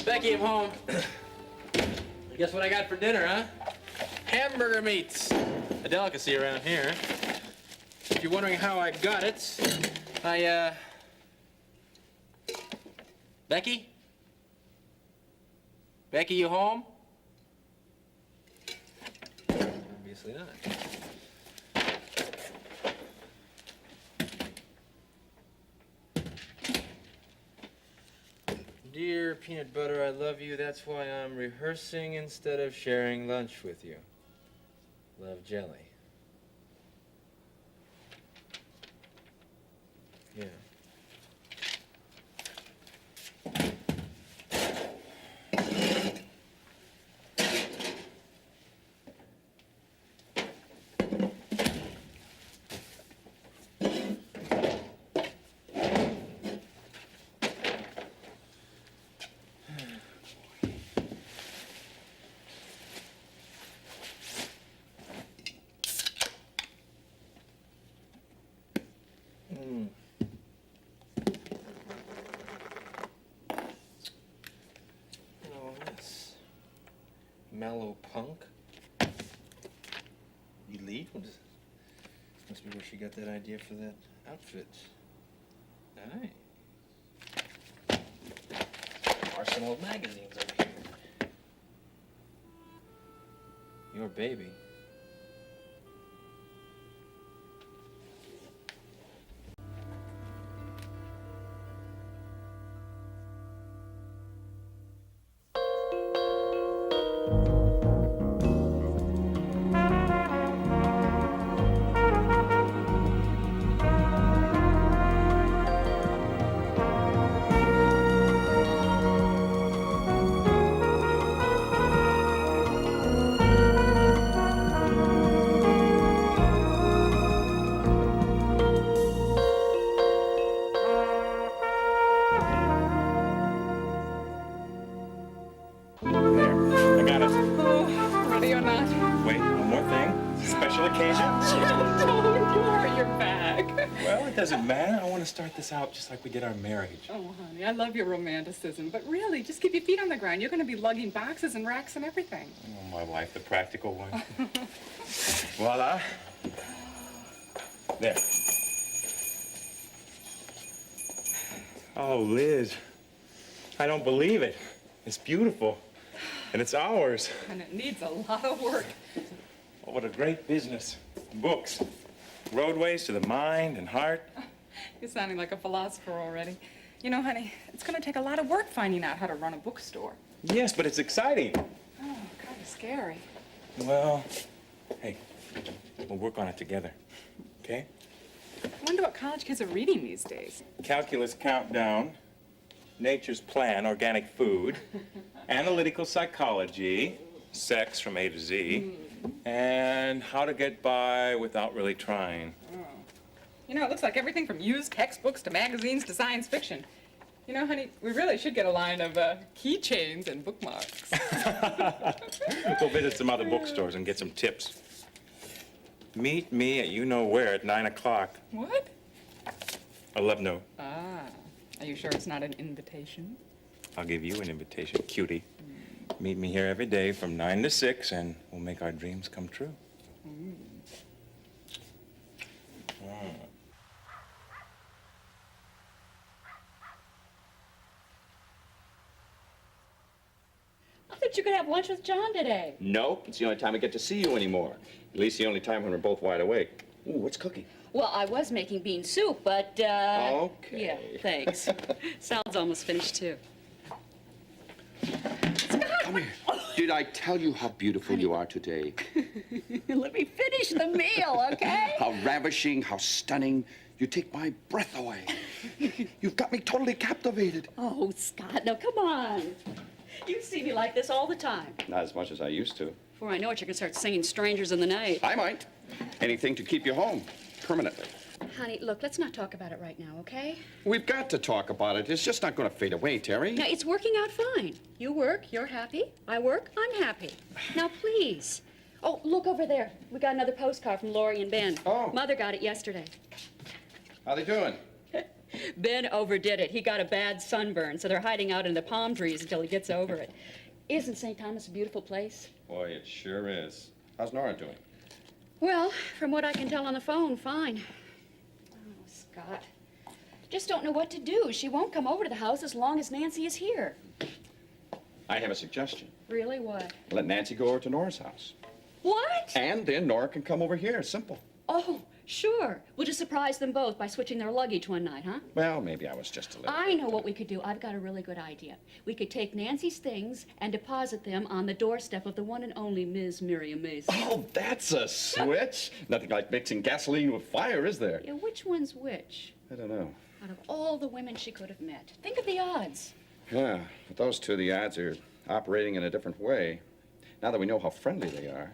Becky, I'm home. Guess what I got for dinner, huh? Hamburger meats. A delicacy around here. If you're wondering how I got it, Becky? Becky, you home? Obviously not. Dear peanut butter, I love you. That's why I'm rehearsing instead of sharing lunch with you. Love, Jelly. Yeah. Mellow punk. Elite? Must be where she got that idea for that outfit. Nice. Arsenal of magazines over here. Your baby. Doesn't matter. I want to start this out just like we did our marriage. Oh, honey, I love your romanticism, but really, just keep your feet on the ground. You're going to be lugging boxes and racks and everything. Oh, my wife, the practical one. Voila. There. Oh, Liz, I don't believe it. It's beautiful, and it's ours. And it needs a lot of work. Oh, what a great business. Books. Roadways to the mind and heart. You're sounding like a philosopher already. You know, honey, it's going to take a lot of work finding out how to run a bookstore. Yes, but it's exciting. Oh, kind of scary. Well, hey, we'll work on it together, okay? I wonder what college kids are reading these days. Calculus Countdown, Nature's Plan, Organic Food, Analytical Psychology, Sex from A to Z, and How to Get By Without Really Trying. Oh. You know, it looks like everything from used textbooks to magazines to science fiction. You know, honey, we really should get a line of keychains and bookmarks. We'll visit some other bookstores and get some tips. Meet me at you-know-where at 9 o'clock. What? A love note. Ah. Are you sure it's not an invitation? I'll give you an invitation, cutie. Meet me here every day from 9 to 6, and we'll make our dreams come true. I thought you could have lunch with John today. No, it's the only time I get to see you anymore. At least the only time when we're both wide awake. Ooh, what's cooking? Well, I was making bean soup, but, Okay. Yeah, thanks. Salad's almost finished, too. Come here. Did I tell you how beautiful you are today? Let me finish the meal, okay? How ravishing, how stunning. You take my breath away. You've got me totally captivated. Oh, Scott, now come on. You see me like this all the time. Not as much as I used to. Before I know it, you're going to start singing Strangers in the Night. I might. Anything to keep you home, permanently. Honey, look, let's not talk about it right now, okay? We've got to talk about it. It's just not going to fade away, Terry. Now, it's working out fine. You work, you're happy. I work, I'm happy. Now, please. Oh, look over there. We got another postcard from Lori and Ben. Oh. Mother got it yesterday. How they doing? Ben overdid it. He got a bad sunburn, so they're hiding out in the palm trees until he gets over it. Isn't St. Thomas a beautiful place? Boy, it sure is. How's Nora doing? Well, from what I can tell on the phone, fine. Oh, Scott. Just don't know what to do. She won't come over to the house as long as Nancy is here. I have a suggestion. Really, what? Let Nancy go over to Nora's house. What? And then Nora can come over here. Simple. Oh, sure. We'll just surprise them both by switching their luggage one night, huh? Well, maybe I was just a little... I know what we could do. I've got a really good idea. We could take Nancy's things and deposit them on the doorstep of the one and only Ms. Miriam Mason. Oh, that's a switch. Nothing like mixing gasoline with fire, is there? Yeah, which one's which? I don't know. Out of all the women she could have met. Think of the odds. Yeah, with those two, the odds are operating in a different way. Now that we know how friendly they are.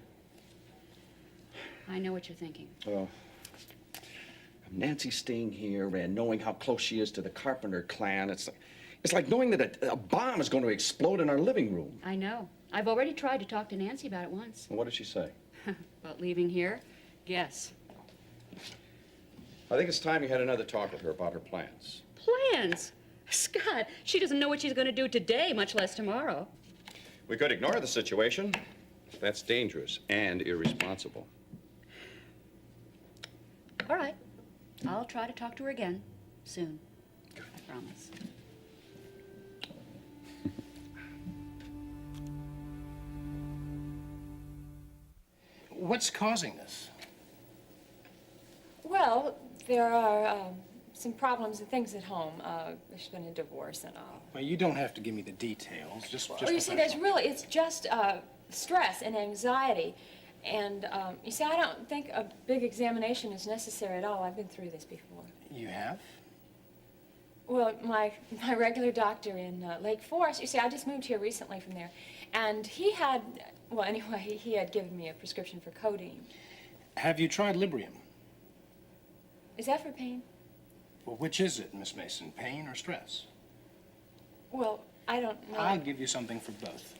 I know what you're thinking. Well, Nancy staying here and knowing how close she is to the Carpenter clan, it's like knowing that a bomb is going to explode in our living room. I know. I've already tried to talk to Nancy about it once. And what did she say? About leaving here? Guess. I think it's time you had another talk with her about her plans. Plans? Scott, she doesn't know what she's going to do today, much less tomorrow. We could ignore the situation. That's dangerous and irresponsible. All right. I'll try to talk to her again soon. I promise. What's causing this? Well, there are some problems and things at home. There's been a divorce and all. Well, you don't have to give me the details. Just Well, you see, it's just stress and anxiety. And you see, I don't think a big examination is necessary at all. I've been through this before. You have? Well, my regular doctor in Lake Forest, you see, I just moved here recently from there. And he had, well, anyway, he had given me a prescription for codeine. Have you tried Librium? Is that for pain? Well, which is it, Miss Mason, pain or stress? Well, I don't know. I'll give you something for both.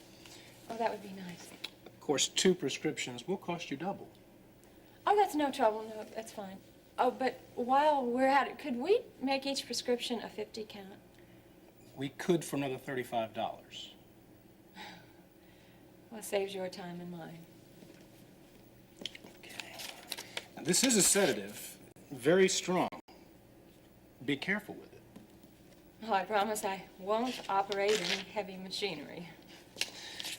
Oh, that would be nice. Of course, 2 prescriptions will cost you double. Oh, that's no trouble. No, that's fine. Oh, but while we're at it, could we make each prescription a 50 count? We could for another $35. Well, it saves your time and mine. Okay. Now, this is a sedative, very strong. Be careful with it. Oh, I promise I won't operate any heavy machinery.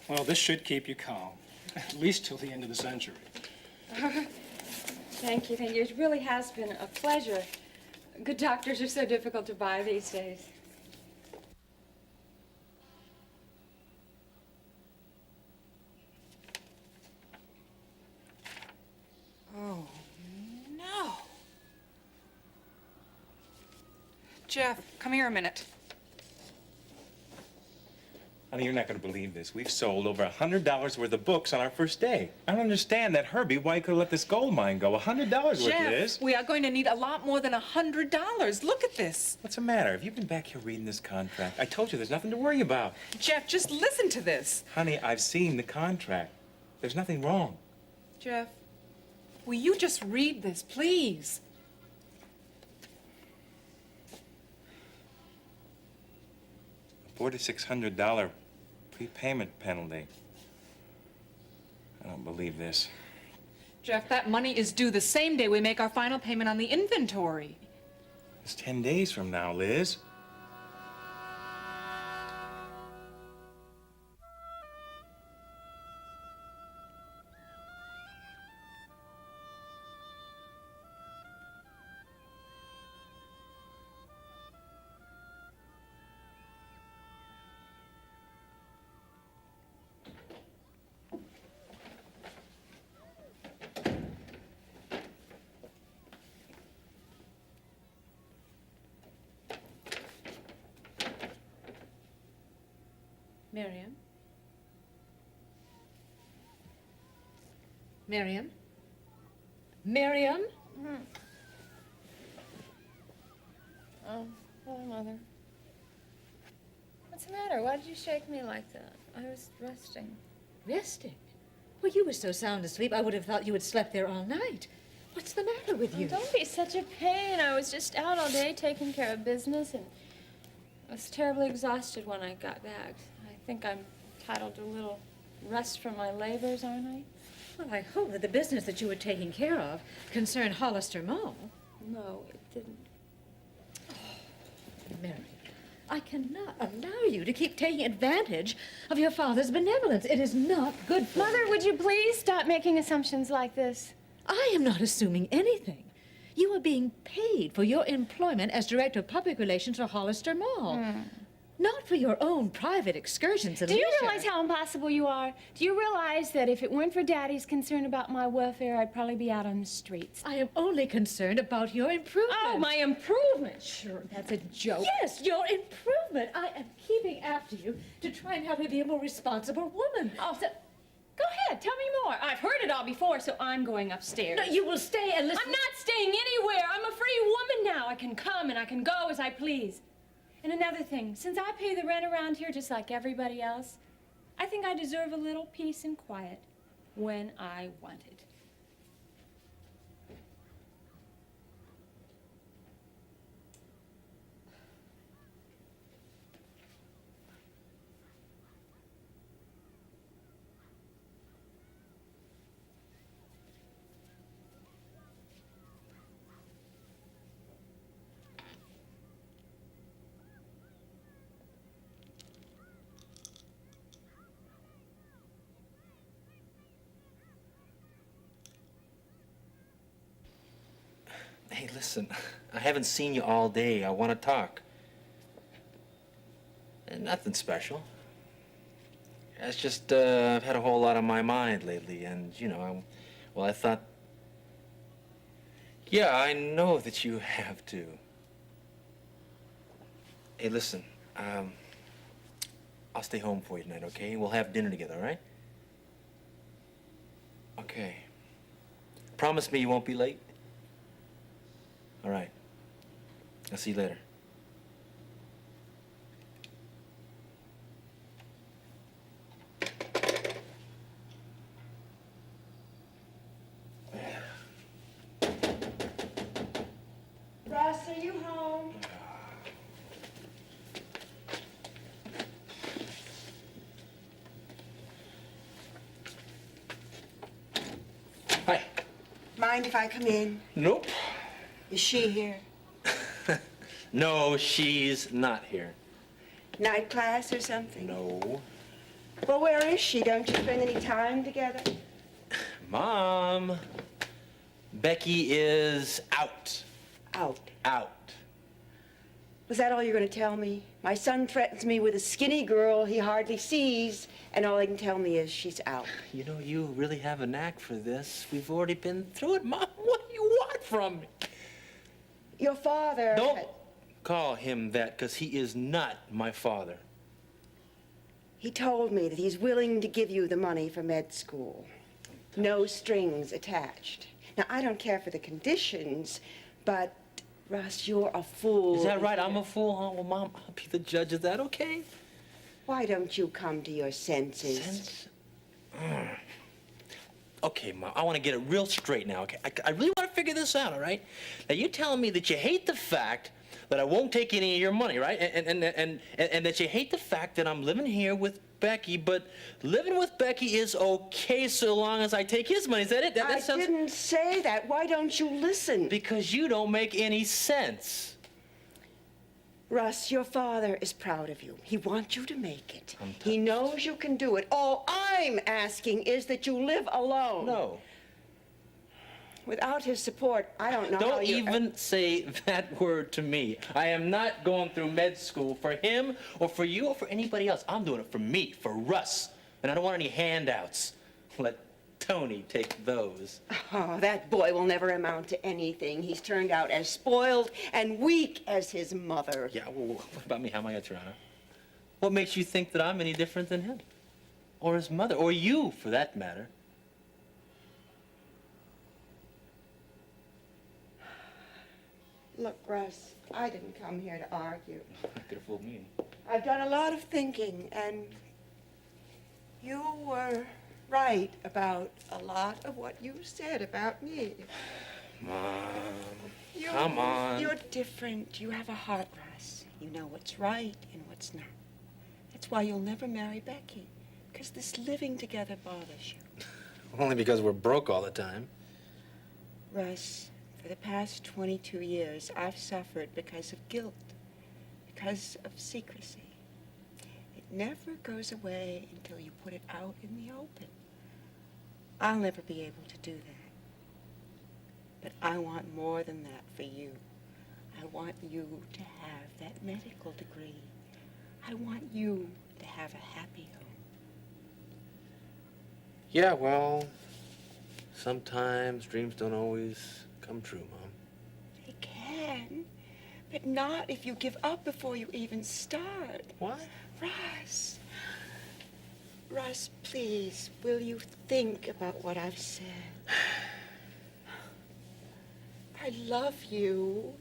Well, this should keep you calm, at least till the end of the century. Thank you, thank you. It really has been a pleasure. Good doctors are so difficult to buy these days. Oh, no. Jeff, come here a minute. Honey, you're not going to believe this. We've sold over $100 worth of books on our first day. I don't understand that Herbie, why he could have let this gold mine go. $100 worth, Liz. Jeff, we are going to need a lot more than $100. Look at this. What's the matter? Have you been back here reading this contract? I told you there's nothing to worry about. Jeff, just listen to this. Honey, I've seen the contract. There's nothing wrong. Jeff, will you just read this, please? $4,600 prepayment penalty. I don't believe this. Jeff, that money is due the same day we make our final payment on the inventory. It's 10 days from now, Liz. Miriam? Miriam? Miriam? Oh, hello, Mother. What's the matter? Why did you shake me like that? I was resting. Resting? Well, you were so sound asleep, I would have thought you had slept there all night. What's the matter with you? Don't be such a pain. I was just out all day taking care of business, and I was terribly exhausted when I got back. I think I'm entitled to a little rest from my labors, aren't I? Well, I hope that the business that you were taking care of concerned Hollister Mall. No, it didn't. Mary, I cannot allow you to keep taking advantage of your father's benevolence. It is not good for Mother, you. would you please stop making assumptions like this? I am not assuming anything. You are being paid for your employment as Director of Public Relations for Hollister Mall. Not for your own private excursions and Do you leisure. realize how impossible you are? Do you realize that if it weren't for Daddy's concern about my welfare, I'd probably be out on the streets? I am only concerned about your improvement. Oh, my improvement! Sure, that's a joke. Yes, your improvement. I am keeping after you to try and help you be a more responsible woman. Oh, so go ahead, tell me more. I've heard it all before, so I'm going upstairs. No, you will stay and listen. I'm not staying anywhere. I'm a free woman now. I can come and I can go as I please. And another thing, since I pay the rent around here just like everybody else, I think I deserve a little peace and quiet when I want it. Hey, listen, I haven't seen you all day. I want to talk. And nothing special. It's just, I've had a whole lot on my mind lately, and, you know, I thought... Yeah, I know that you have to. Hey, listen, I'll stay home for you tonight, okay? We'll have dinner together, all right? Okay. Promise me you won't be late? All right. I'll see you later. Russ, are you home? Hi. Mind if I come in? Nope. Is she here? No, she's not here. Night class or something? No. Well, where is she? Don't you spend any time together? Mom, Becky is out. Out. Out. Was that all you're going to tell me? My son threatens me with a skinny girl he hardly sees, and all he can tell me is she's out. You know, you really have a knack for this. We've already been through it, Mom. What do you want from me? Your father... Don't call him that, because he is not my father. He told me that he's willing to give you the money for med school. No strings attached. Now, I don't care for the conditions, but, Russ, you're a fool. Is that right? I'm a fool, huh? Well, Mom, I'll be the judge of that, okay? Why don't you come to your senses? Sense? Okay, Mom, I want to get it real straight now, okay? I really want to figure this out, all right? Now, you're telling me that you hate the fact that I won't take any of your money, right? And that you hate the fact that I'm living here with Becky, but living with Becky is okay so long as I take his money. Is that it? I didn't say that. Why don't you listen? Because you don't make any sense. Russ, your father is proud of you. He wants you to make it. I'm touched. He knows you can do it. All I'm asking is that you live alone. No. Without his support, I don't know how Don't you... even say that word to me. I am not going through med school for him or for you or for anybody else. I'm doing it for me, for Russ. And I don't want any handouts. Let Tony take those. Oh, that boy will never amount to anything. He's turned out as spoiled and weak as his mother. Yeah, well, what about me? How am I a Toronto? What makes you think that I'm any different than him? Or his mother? Or you, for that matter? Look, Russ, I didn't come here to argue. Could have fooled me. I've done a lot of thinking, and you were right about a lot of what you said about me. Mom, You're- come on. You're different. You have a heart, Russ. You know what's right and what's not. That's why you'll never marry Becky, because this living together bothers you. Only because we're broke all the time. Russ, for the past 22 years, I've suffered because of guilt, because of secrecy. It never goes away until you put it out in the open. I'll never be able to do that. But I want more than that for you. I want you to have that medical degree. I want you to have a happy home. Yeah, well, sometimes dreams don't always come true, Mom. They can, but not if you give up before you even start. What? Russ. Russ, please, will you think about what I've said? I love you.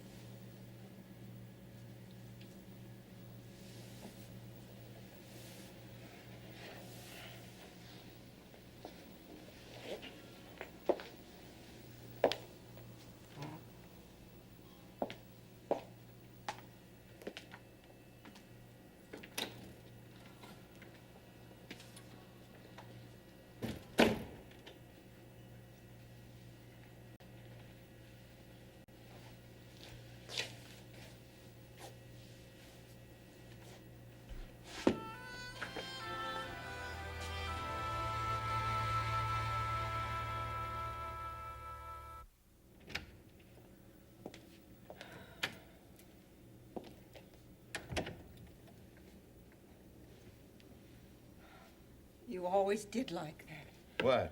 You always did like that. What?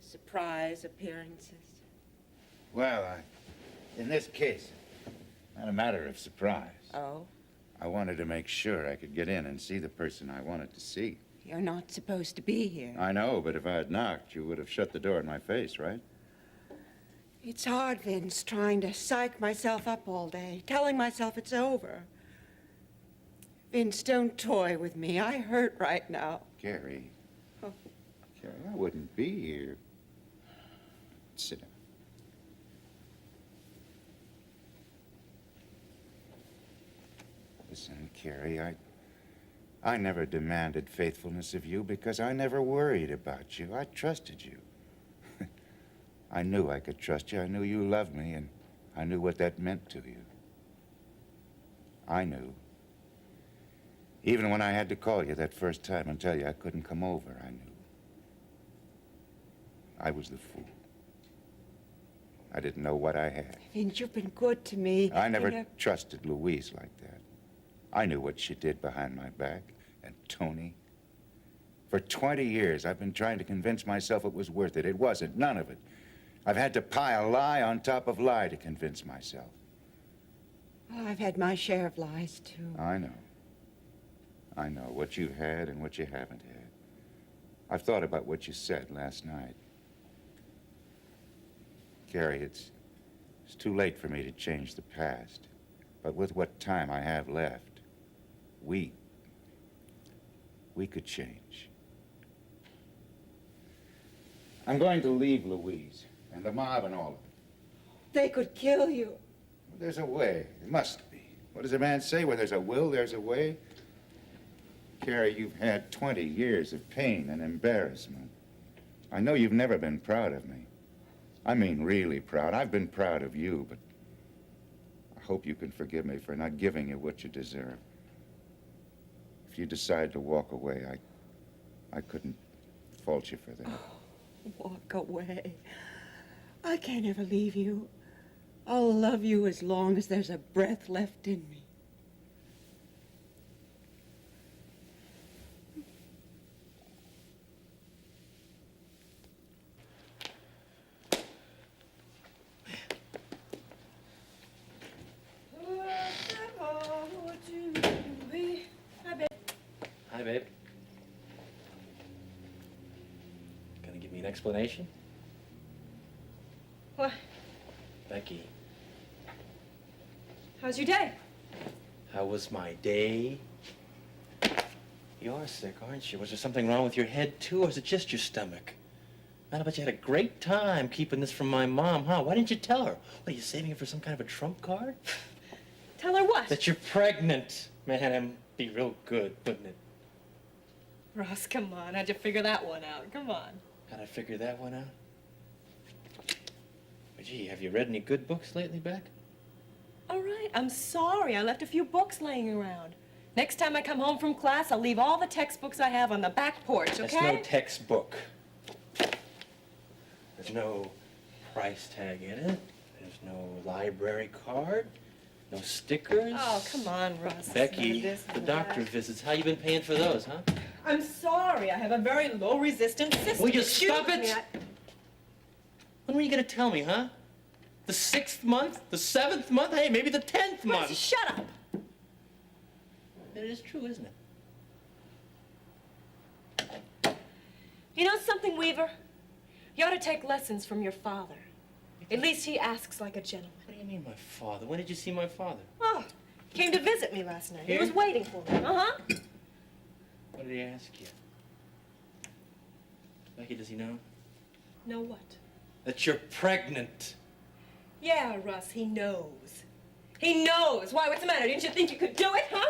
Surprise appearances. Well, in this case, not a matter of surprise. Oh? I wanted to make sure I could get in and see the person I wanted to see. You're not supposed to be here. I know, but if I had knocked, you would have shut the door in my face, right? It's hard, Vince, trying to psych myself up all day, telling myself it's over. Vince, don't toy with me. I hurt right now. Carrie. Oh. Carrie, I wouldn't be here. Sit down. Listen, Carrie, I never demanded faithfulness of you because I never worried about you. I trusted you. I knew I could trust you. I knew you loved me, and I knew what that meant to you. I knew. Even when I had to call you that first time and tell you I couldn't come over, I knew. I was the fool. I didn't know what I had. Vince, you've been good to me. I never trusted Louise like that. I knew what she did behind my back. And Tony. For 20 years, I've been trying to convince myself it was worth it. It wasn't. None of it. I've had to pile lie on top of lie to convince myself. Oh, I've had my share of lies, too. I know. I know what you've had and what you haven't had. I've thought about what you said last night. Carrie, it's too late for me to change the past. But with what time I have left, we could change. I'm going to leave Louise and the mob and all of it. They could kill you. There's a way. There must be. What does a man say? Where there's a will, there's a way. Carrie, you've had 20 years of pain and embarrassment. I know you've never been proud of me. I mean really proud. I've been proud of you, but I hope you can forgive me for not giving you what you deserve. If you decide to walk away, I couldn't fault you for that. Oh, walk away. I can't ever leave you. I'll love you as long as there's a breath left in me. Hi, babe. Gonna give me an explanation? What? Becky, How's your day? how was my day? You are sick, aren't you? Was there something wrong with your head, too, or is it just your stomach? Man, I bet you had a great time keeping this from my mom, huh? Why didn't you tell her? What, are you saving it for some kind of a trump card? Tell her what? That you're pregnant. Man, that'd be real good, wouldn't it? Ross, come on. How'd you figure that one out? Come on. How'd I figure that one out? Well, gee, have you read any good books lately, Beck? All right, I'm sorry. I left a few books laying around. Next time I come home from class, I'll leave all the textbooks I have on the back porch, okay? That's no textbook. There's no price tag in it. There's no library card. No stickers. Oh, come on, Ross. Becky, This the and doctor that. visits. How you been paying for those, huh? I'm sorry. I have a very low-resistant system. Will you Excuse stop it? me, When were you gonna tell me, huh? The 6th month? The 7th month? Hey, maybe the 10th month. Ross, shut up. It is true, isn't it? You know something, Weaver? You ought to take lessons from your father. At least he asks like a gentleman. What do you mean, my father? When did you see my father? Oh, came to visit me last night. Here? He was waiting for me. Uh-huh. What did he ask you? Becky, does he know? Know what? That you're pregnant. Yeah, Russ, he knows. He knows. Why, what's the matter? Didn't you think you could do it, huh?